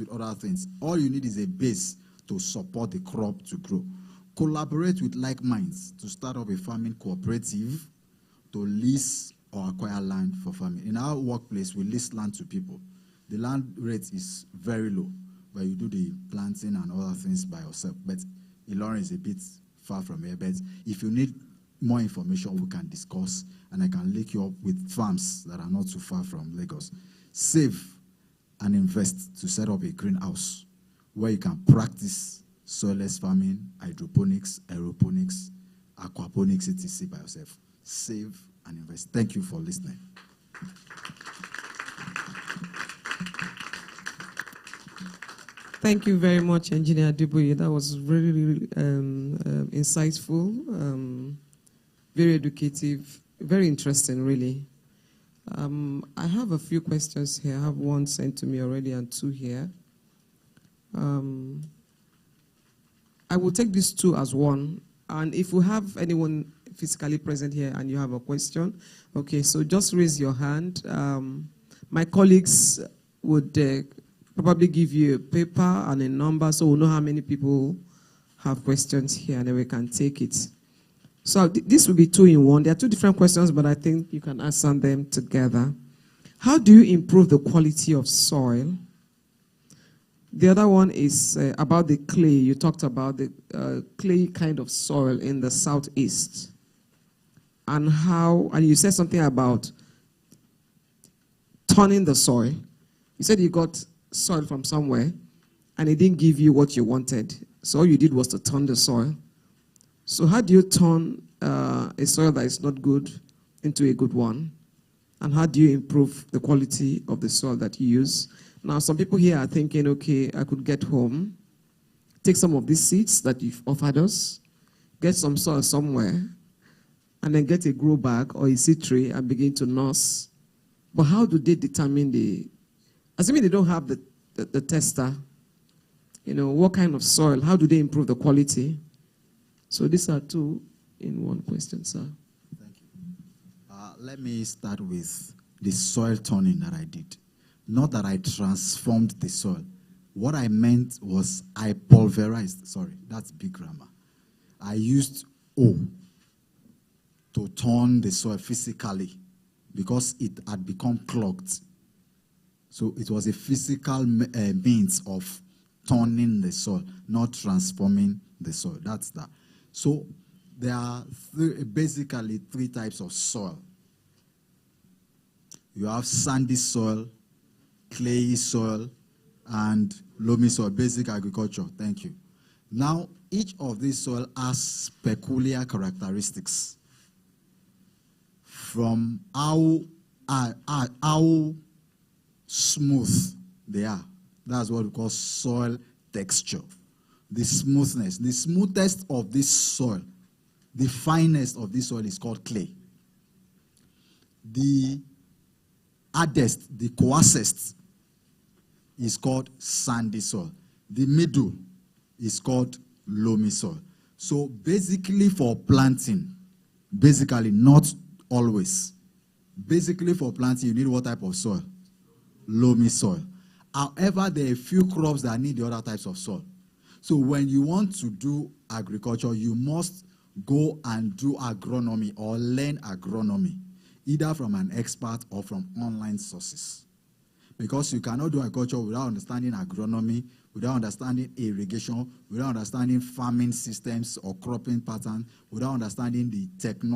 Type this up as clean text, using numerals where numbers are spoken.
with other things. All you need is a base to support the crop to grow. Collaborate with like minds to start up a farming cooperative to lease or acquire land for farming. In our workplace, we lease land to people. The land rate is very low, but you do the planting and other things by yourself. But Ilorin is a bit far from here. But if you need more information, we can discuss, and I can link you up with farms that are not too far from Lagos. Save and invest to set up a greenhouse where you can practice soilless farming, hydroponics, aeroponics, aquaponics, etc. by yourself. Save and invest. Thank you for listening. Thank you very much, Engineer Adeboye. That was really, really insightful, very educative, very interesting, really. I have a few questions here. I have one sent to me already and two here. I will take these two as one. And if we have anyone physically present here and you have a question, okay, so just raise your hand. My colleagues would probably give you a paper and a number so we'll know how many people have questions here and then we can take it. So this will be 2 in 1. There are 2 different questions, but I think you can answer them together. How do you improve the quality of soil? The other one is about the clay. You talked about the clay kind of soil in the southeast. And you said something about turning the soil. You said you got soil from somewhere and it didn't give you what you wanted. So all you did was to turn the soil. So how do you turn a soil that is not good into a good one? And how do you improve the quality of the soil that you use? Now, some people here are thinking, okay, I could get home, take some of these seeds that you've offered us, get some soil somewhere, and then get a grow bag or a seed tray and begin to nurse. But how do they determine assuming they don't have the tester, what kind of soil, how do they improve the quality? So these are 2 in 1 question, sir. Thank you. Let me start with the soil turning that I did. Not that I transformed the soil. What I meant was I pulverized. Sorry, that's big grammar. I used O to turn the soil physically because it had become clogged. So it was a physical means of turning the soil, not transforming the soil. That's that. So there are basically 3 types of soil. You have sandy soil, clayey soil, and loamy soil, basic agriculture. Thank you. Now, each of these soil has peculiar characteristics from how smooth they are. That's what we call soil texture. The smoothness. The smoothest of this soil, the finest of this soil is called clay. The hardest, the coarsest is called sandy soil. The middle is called loamy soil. So basically for planting, not always. Basically for planting, you need what type of soil? Loamy soil. However, there are a few crops that need the other types of soil. So when you want to do agriculture, you must go and do agronomy or learn agronomy, either from an expert or from online sources. Because you cannot do agriculture without understanding agronomy, without understanding irrigation, without understanding farming systems or cropping pattern, without understanding the technology.